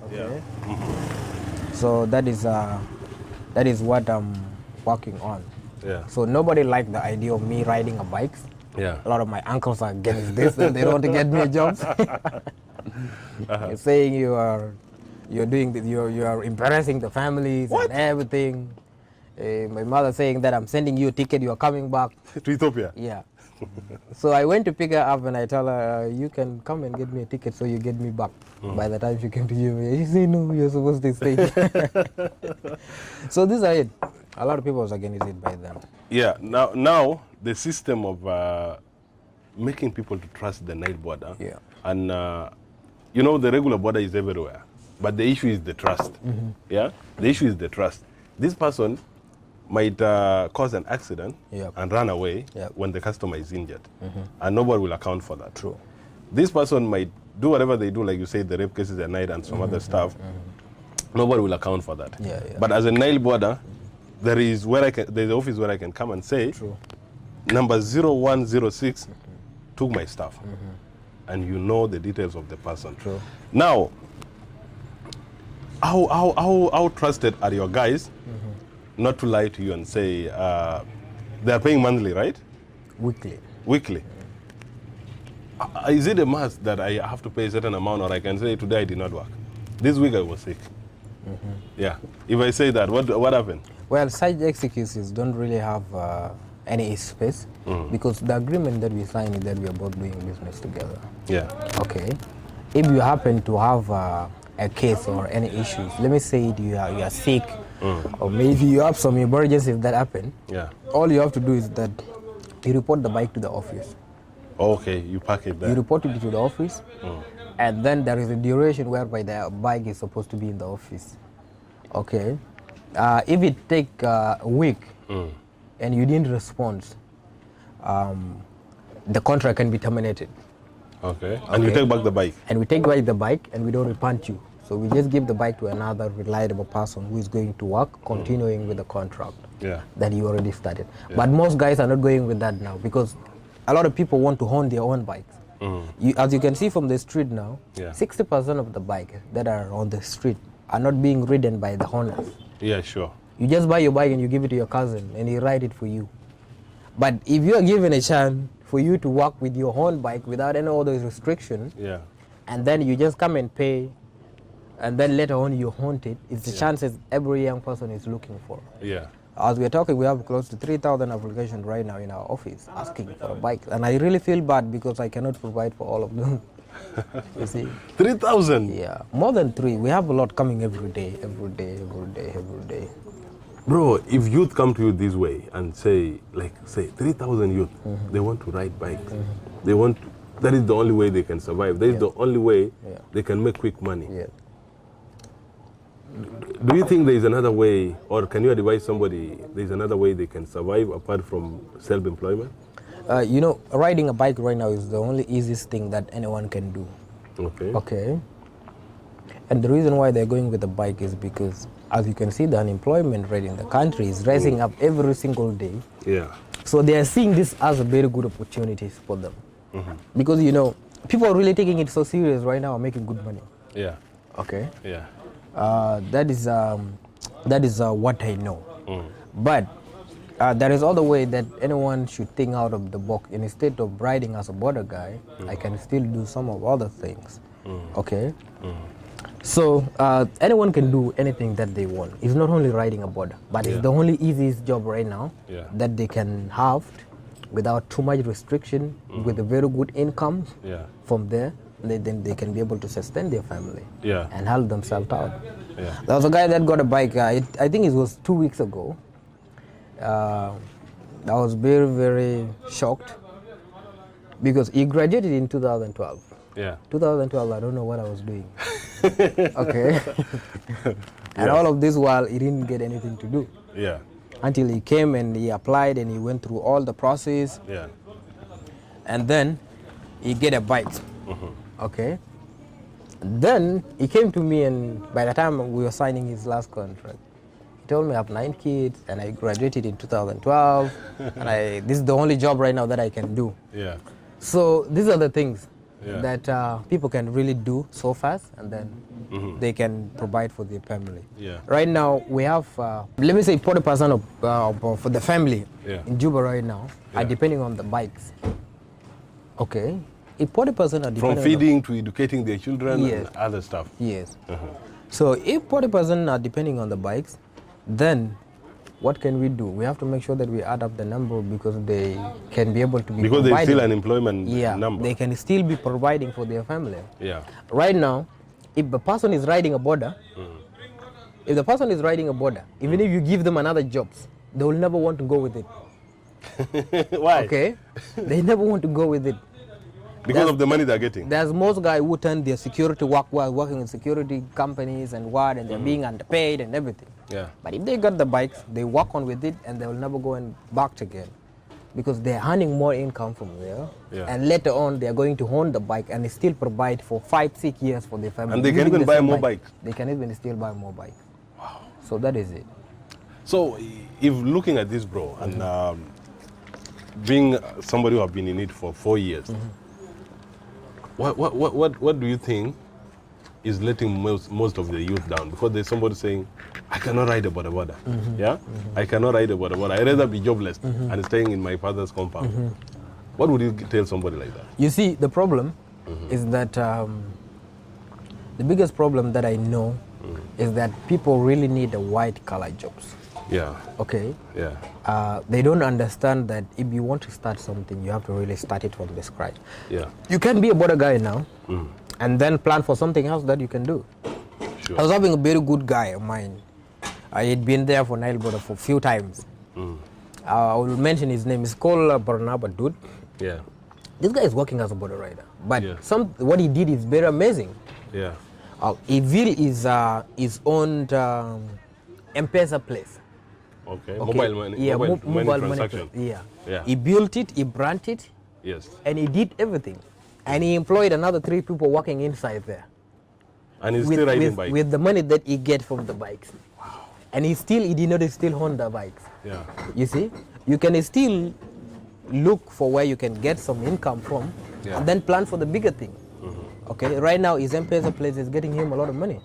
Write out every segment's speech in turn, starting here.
Okay. Yeah. So that is what I'm working on. Yeah. So nobody liked the idea of me riding a bike. Yeah. A lot of my uncles are against this and they don't want to get me a job. You're saying you're doing this, you are embarrassing the families What? and everything. My mother saying that I'm sending you a ticket, you are coming back. To Ethiopia? Yeah. So I went to pick her up and I tell her, you can come and get me a ticket so you get me back. By the time she came to you, she said, no, you're supposed to stay. So these are it. A lot of people was against it by then. Yeah. Now the system of making people to trust the NILE border. Yeah. And you know, the regular border is everywhere, but the issue is the trust. Yeah. The issue is the trust. This person might cause an accident Yep. and run away Yep. when the customer is injured, and nobody will account for that. True. This person might do whatever they do, like you say, the rape cases at night and some other stuff. Nobody will account for that. Yeah, yeah. But as a NILE border, there's an office where I can come and say, True. number 0106 took my stuff, and you know the details of the person. True. Now, how trusted are your guys not to lie to you and say they are paying monthly, right? Weekly. Weekly. Is it a must that I have to pay a certain amount, or I can say today I did not work? This week I was sick. Yeah. If I say that, what happened? Well, such excuses don't really have any space because the agreement that we signed is that we are both doing business together. Yeah. Okay. If you happen to have a case or any issues, let me say you are sick, or maybe you have some emergencies that happen. Yeah. All you have to do is that you report the bike to the office. Okay, you pack it there. You report it to the office, and then there is a duration whereby the bike is supposed to be in the office. Okay. If it take a week and you didn't respond, the contract can be terminated. Okay. And you take back the bike. And we take back the bike and we don't refund you. So we just give the bike to another reliable person who is going to work, continuing with the contract that you already started. But most guys are not going with that now because a lot of people want to own their own bikes. As you can see from the street now, 60% of the bikes that are on the street are not being ridden by the owners. Yeah, sure. You just buy your bike and you give it to your cousin and he ride it for you. But if you are given a chance for you to work with your own bike without any other restriction, and then you just come and pay, and then later on you haunt it, it's the chances every young person is looking for. Yeah. As we're talking, we have close to 3,000 applications right now in our office asking for a bike. And I really feel bad because I cannot provide for all of them. You see? 3,000? Yeah, more than 3. We have a lot coming every day. Bro, if youth come to you this way and say 3,000 youth, they want to ride bikes. That is the only way they can survive. That is the only way they can make quick money. Yeah. Do you think there is another way, or can you advise somebody there is another way they can survive apart from self-employment? Riding a bike right now is the only easiest thing that anyone can do. Okay. And the reason why they're going with the bike is because, as you can see, the unemployment rate in the country is rising up every single day. Yeah. So they are seeing this as a very good opportunity for them. Because, people are really taking it so serious right now and making good money. Yeah. Okay. Yeah. That is what I know. But there is other way that anyone should think out of the box. Instead of riding as a border guy, I can still do some of other things. Okay. So anyone can do anything that they want. It's not only riding a border, but it's the only easiest job right now that they can have without too much restriction, with a very good income from there. Then they can be able to sustain their family and help themselves out. There was a guy that got a bike, I think it was 2 weeks ago. I was very, very shocked because he graduated in 2012. 2012, I don't know what I was doing. Okay. And all of this while he didn't get anything to do. Until he came and he applied and he went through all the process. And then he get a bike. Okay. Then he came to me, and by the time we were signing his last contract, he told me I have 9 kids and I graduated in 2012 and this is the only job right now that I can do. So these are the things. that people can really do so fast, and then they can provide for their family. Yeah. Right now, we have, let me say 40% of for the family in Juba right now are depending on the bikes. Okay. If 40% are depending from feeding to educating their children and other stuff. Yes. So if 40% are depending on the bikes, then what can we do? We have to make sure that we add up the number because they can be able to be because there's still an employment number. They can still be providing for their family. Yeah. Right now, if the person is riding a BODA, even if you give them another jobs, they will never want to go with it. Why? Okay. They never want to go with it. Because of the money they're getting. There's most guys who turn their security work while working in security companies and they're being underpaid and everything. Yeah. But if they got the bikes, they work on with it and they will never go and back again. Because they're earning more income from there. Yeah. And later on, they're going to own the bike and still provide for 5-6 years for their family. And they can even buy more bikes. They can even still buy more bikes. Wow. So that is it. So if looking at this, bro, and being somebody who have been in it for 4 years, what do you think is letting most of the youth down? Because there's somebody saying, I cannot ride a BODABODA. Yeah? I cannot ride a BODABODA. I'd rather be jobless and staying in my father's compound. What would you tell somebody like that? You see, the problem is that the biggest problem that I know is that people really need a white-collar jobs. Yeah. Okay? Yeah. They don't understand that if you want to start something, you have to really start it from the scratch. Yeah. You can be a BODA guy now and then plan for something else that you can do. Sure. I was having a very good guy of mine. I had been there for NILE BODA for a few times. I will mention his name. It's called Mayang Tut. Yeah. This guy is working as a BODA rider. But what he did is very amazing. Yeah. He built his own M-Pesa place. Okay. Mobile money. Yeah, mobile money transaction. Yeah. He built it, he branded it. Yes. And he did everything. And he employed another 3 people working inside there. And he's still riding bikes. With the money that he gets from the bikes. Wow. And he did not still own the bikes. Yeah. You see? You can still look for where you can get some income from and then plan for the bigger thing. Okay, right now his M-Pesa place is getting him a lot of money.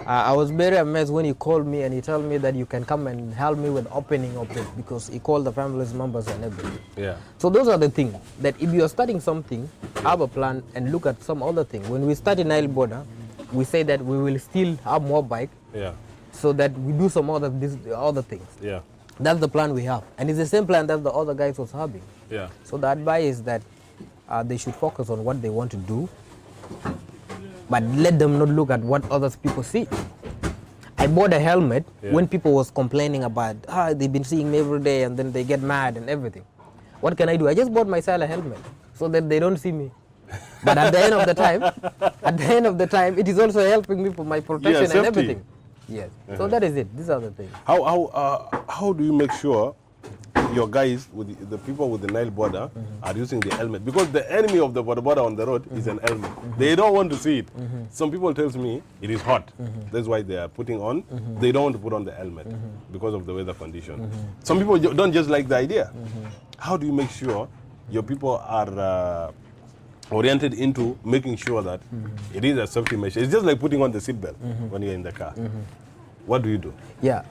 I was very amazed when he called me and he told me that you can come and help me with opening of it because he called the family's members and everything. Yeah. So those are the things that if you are starting something, have a plan and look at some other thing. When we started NILE BODA, we say that we will still have more bike so that we do some other things. Yeah. That's the plan we have. And it's the same plan that the other guys was having. Yeah. So the advice is that they should focus on what they want to do, but let them not look at what other people see. I bought a helmet when people was complaining about, they've been seeing me every day and then they get mad and everything. What can I do? I just bought myself a helmet so that they don't see me. But at the end of the time, it is also helping me for my protection and everything. Yes. So that is it. These are the things. How do you make sure your guys, with the people with the NILE BODA, are using the helmet? Because the enemy of the BODA on the road is an helmet. They don't want to see it. Some people tells me it is hot. That's why they are putting on. They don't want to put on the helmet because of the weather condition. Some people don't just like the idea. How do you make sure your people are oriented into making sure that it is a safety measure? It's just like putting on the seatbelt when you're in the car. What do you do? Yeah,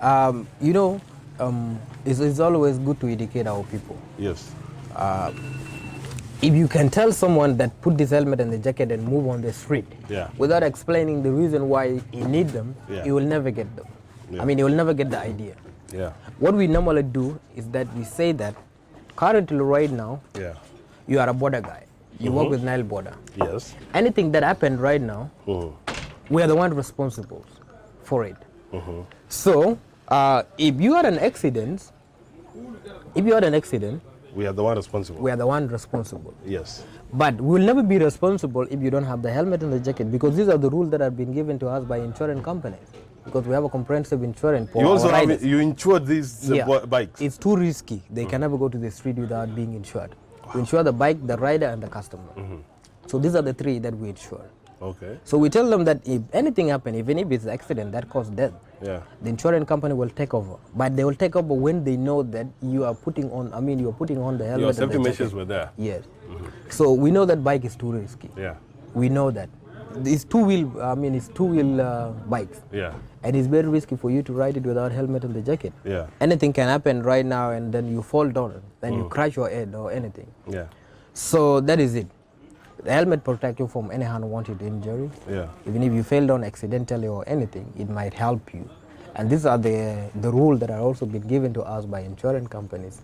it's always good to educate our people. Yes. If you can tell someone that put this helmet and the jacket and move on the street without explaining the reason why he need them, he will never get them. I mean, he will never get the idea. Yeah. What we normally do is that we say that currently right now, you are a BODA guy. You work with NILE BODA. Yes. Anything that happened right now, we are the one responsible for it. So, if you had an accident, we are the one responsible. We are the one responsible. Yes. But we will never be responsible if you don't have the helmet and the jacket, because these are the rules that have been given to us by insurance companies. Because we have a comprehensive insurance for our riders. You insure these bikes? It's too risky. They can never go to the street without being insured. We insure the bike, the rider, and the customer. So these are the 3 that we insure. Okay. So we tell them that if anything happens, even if it's an accident that caused death, Yeah. the insurance company will take over. But they will take over when they know that you are putting on, you are putting on the helmet. Your safety and the measures jacket. were there. Yes. So we know that bike is too risky. Yeah. We know that. It's two-wheel bikes. Yeah. And it's very risky for you to ride it without helmet and the jacket. Yeah. Anything can happen right now, and then you fall down, then you crash your head or anything. Yeah. So that is it. The helmet protects you from any unwanted injury. Yeah. Even if you fell down accidentally or anything, it might help you. And these are the rules that are also been given to us by insurance companies,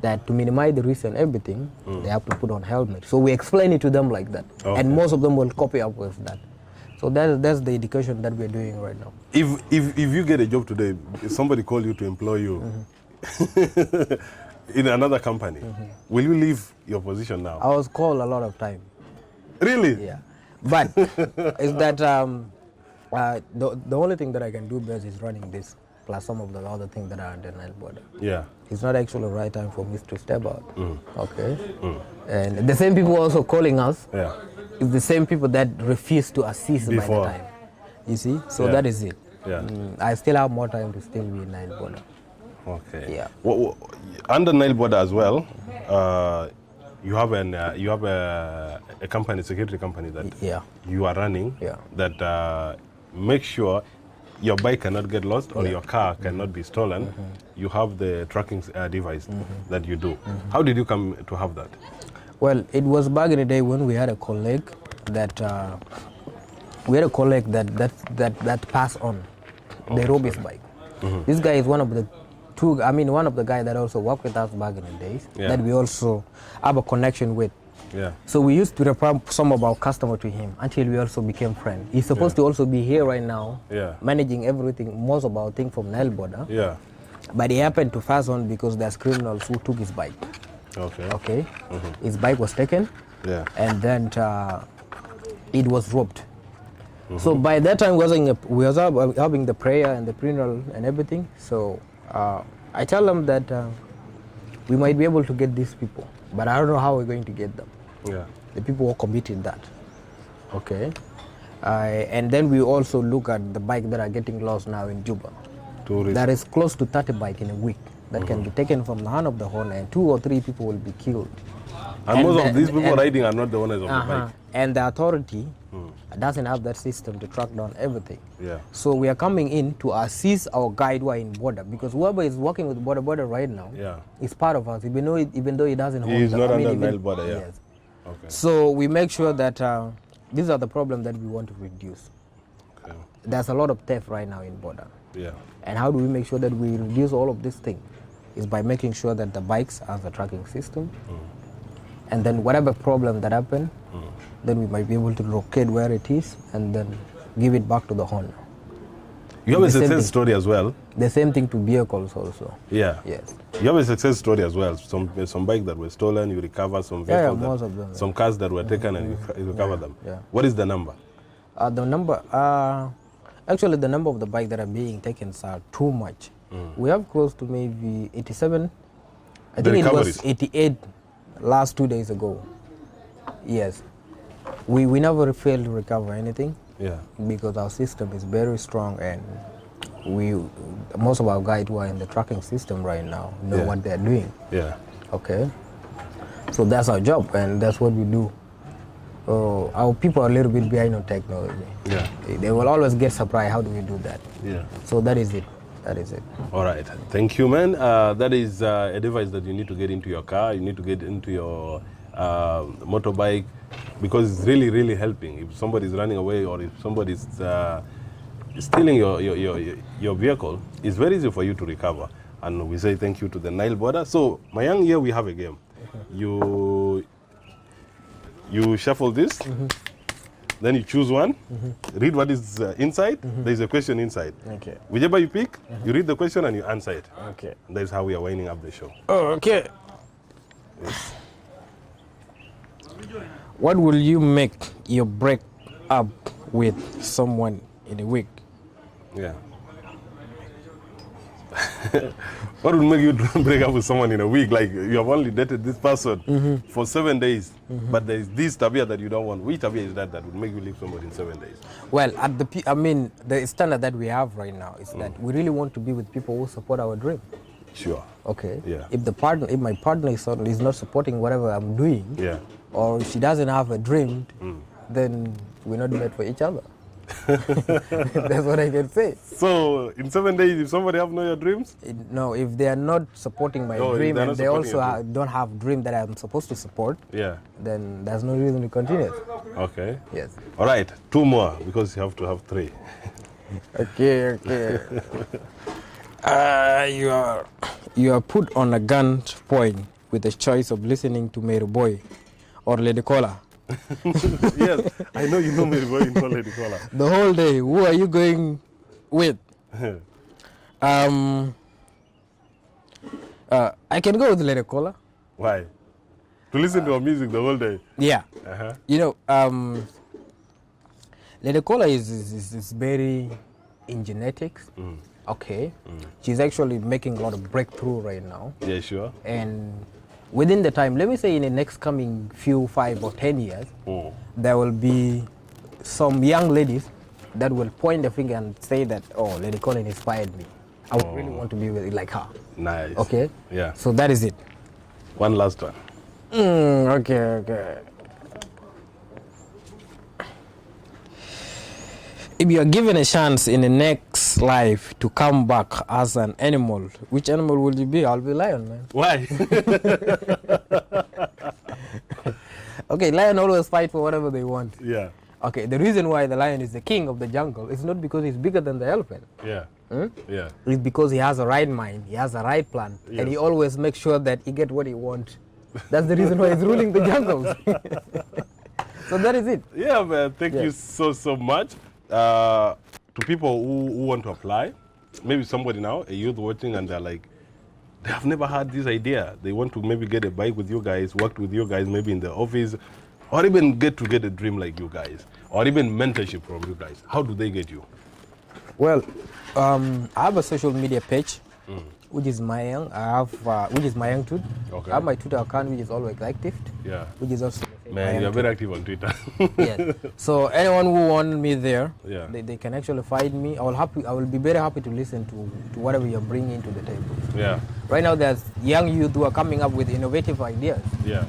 that to minimize the risk and everything, they have to put on helmet. So we explain it to them like that. Okay. And most of them will copy up with that. So that's the education that we're doing right now. If you get a job today, if somebody call you to employ you in another company, will you leave your position now? I was called a lot of time. Really? Yeah. But is that the only thing that I can do best is running this, plus some of the other things that are under NILE border. Yeah. It's not actually the right time for me to step out. Okay. And the same people also calling us. Yeah. It's the same people that refuse to assist Before. by the time. You see? So Yeah. that is it. Yeah. I still have more time to still be in NILE border. Okay. Yeah. Under NILE border as well, you have a company, security company that Yeah. you are running. Yeah. That make sure your bike cannot get lost or your car cannot be stolen. You have the tracking device that you do. How did you come to have that? Well, it was back in the day when we had a colleague that passed on. They robbed his bike. This guy is one of the guys that also worked with us back in the days, that we also have a connection with. Yeah. So we used to refer some of our customer to him until we also became friends. He's supposed to also be here right now, managing everything, most of our things from NILE border. Yeah. But he happened to pass on because there's criminals who took his bike. Okay. His bike was taken. Yeah. And then it was robbed. So by that time we was having the prayer and the funeral and everything. So I tell them that we might be able to get these people, but I don't know how we're going to get them. Yeah. The people who committed that. Okay. And then we also look at the bike that are getting lost now in Juba. There is close to 30 bikes in a week that can be taken from the hand of the owner, and 2 or 3 people will be killed. And most of these people riding are not the owners of the bike. And the authority doesn't have that system to track down everything. Yeah. So we are coming in to assist our guide who are in border, because whoever is working with BODABODA right now is part of us, even though he doesn't hold. He is not under NILE border. Yeah. Yes. Okay. So we make sure that these are the problems that we want to reduce. Okay. There's a lot of theft right now in border. Yeah. And how do we make sure that we reduce all of these things? Is by making sure that the bikes have a tracking system. And then whatever problem that happen, then we might be able to locate where it is and then give it back to the owner. You have a success story as well. The same thing to vehicles also. Yeah. Yes. You have a success story as well. Some bikes that were stolen, you recover some vehicles. Most of them. Some cars that were taken and you recover them. Yeah. What is the number? Actually the number of the bikes that are being taken are too much. We have close to maybe 87. I think it was 88 last 2 days ago. Yes. We never fail to recover anything. Yeah. Because our system is very strong, and most of our guys who are in the tracking system right now know what they're doing. Yeah. Okay. So that's our job, and that's what we do. Our people are a little bit behind on technology. Yeah. They will always get surprised. How do we do that? Yeah. So that is it. That is it. All right. Thank you, man. That is a device that you need to get into your car. You need to get into your motorbike, because it's really, really helping. If somebody is running away or if somebody is stealing your vehicle, it's very easy for you to recover. And we say thank you to the NILE border. So, Mayang, here we have a game. You shuffle this, then you choose one, read what is inside. There's a question inside. Okay. Whichever you pick, you read the question and you answer it. Okay. That's how we are winding up the show. Oh, okay. Yes. What will you make your break up with someone in a week? Yeah. What would make you break up with someone in a week? Like you have only dated this person for 7 days, but there is this tabia that you don't want. Which tabia is that would make you leave somebody in 7 days? Well, at the standard that we have right now is that we really want to be with people who support our dream. Sure. Okay. Yeah. If my partner is not supporting whatever I'm doing, Yeah. or she doesn't have a dream, then we're not made for each other. That's what I can say. So in 7 days, if somebody have know your dreams, No, if they are not supporting my Oh, if dream they're and not they supporting also your dream. don't have dream that I'm supposed to support, yeah. then there's no reason to continue. Okay. Yes. All right. 2 more because you have to have 3. Okay. You are put on a gunpoint with the choice of listening to Mary Boy or Lady Cola. Yes, I know you know me very well, Lady Cola. The whole day, who are you going with? I can go with Lady Cola. Why? To listen to her music the whole day. Yeah. Uh-huh. You know, Lady Cola is very in genetics. Okay. She's actually making a lot of breakthrough right now. Yeah, sure. And within the time, let me say in the next coming 5 or 10 years, there will be some young ladies that will point the finger and say that, oh, Lady Colin inspired me. I would really want to be with like her. Nice. Okay? Yeah. So that is it. One last one. Okay. If you are given a chance in the next life to come back as an animal, which animal will you be? I'll be lion, man. Why? Okay, lion always fight for whatever they want. Yeah. Okay, the reason why the lion is the king of the jungle is not because he's bigger than the elephant. Yeah. Yeah. It's because he has a right mind, he has a right plan, Yes. and he always makes sure that he gets what he wants. That's the reason why he's ruling the jungles. So that is it. Yeah, man. Thank you so much. To people who want to apply, maybe somebody now, a youth watching, and they're like, they have never had this idea. They want to maybe get a bike with you guys, work with you guys, maybe in the office, or even get a dream like you guys, or even mentorship from you guys. How do they get you? Well, I have a social media page, which is Mayang. Which is Mayang Tut. Okay. I have my Twitter account, which is always active. Yeah. Which is also Man, you're very active on Twitter. Yes. So anyone who wants me there, Yeah. they can actually find me. I will be very happy to listen to whatever you're bringing to the table. Yeah. Right now, there's young youth who are coming up with innovative ideas, Yeah.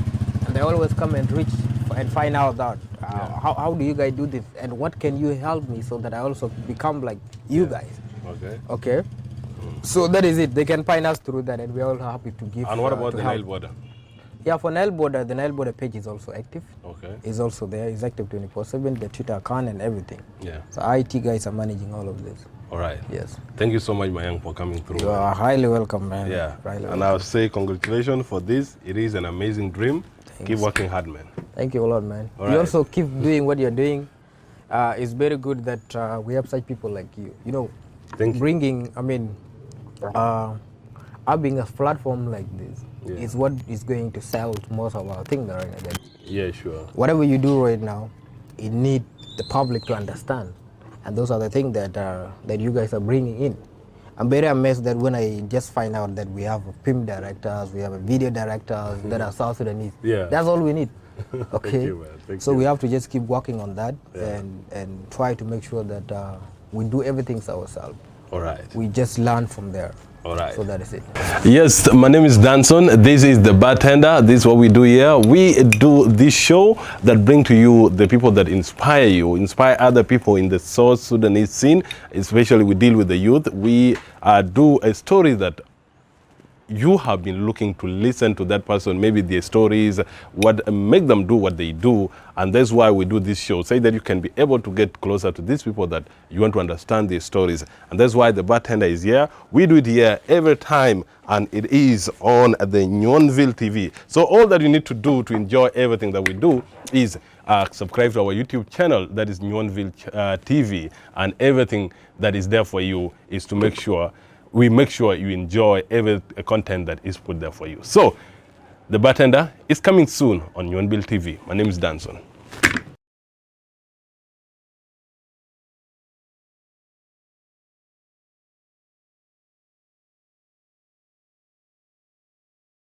and they always come and reach and find out that how do you guys do this, and what can you help me so that I also become like you guys. Okay. Okay. So that is it. They can find us through that, and we're all happy to give. And what about the help. NILE BODA? Yeah, for NILE BODA, the NILE BODA page is also active. Okay. It's also there. It's active 24/7. The Twitter account and everything. Yeah. So IT guys are managing all of this. All right. Yes. Thank you so much, Mayang, for coming through. You are highly welcome, man. Yeah. Highly And welcome. I'll say congratulations for this. It is an amazing dream. Keep working hard, man. Thank you a lot, man. All You right. also keep doing what you're doing. It's very good that we have such people like you. You know, Thank you. bringing, having a platform like this is what is going to sell most of our things right now. Yeah, sure. Whatever you do right now, it need the public to understand, and those are the things that that you guys are bringing in. I'm very amazed that when I just find out that we have film directors, we have a video directors that are South Sudanese. Yeah. That's all we need. Okay. you, man. Thank So you. we have to just keep working on that and try to make sure that we do everything ourselves. All right. We just learn from there. All right. So that is it. Yes, my name is Danson. This is the Bartender. This is what we do here. We do this show that bring to you the people that inspire you, inspire other people in the South Sudanese scene. Especially we deal with the youth. We do a story that you have been looking to listen to that person, maybe their stories, what make them do what they do, and that's why we do this show, so that you can be able to get closer to these people that you want to understand their stories. And that's why the Bartender is here. We do it here every time, and it is on the Nyonville TV. So all that you need to do to enjoy everything that we do is subscribe to our YouTube channel, that is Nyonville TV, and everything that is there for you is to make sure we make sure you enjoy every content that is put there for you. So, the Bartender is coming soon on Nyonville TV. My name is Danson.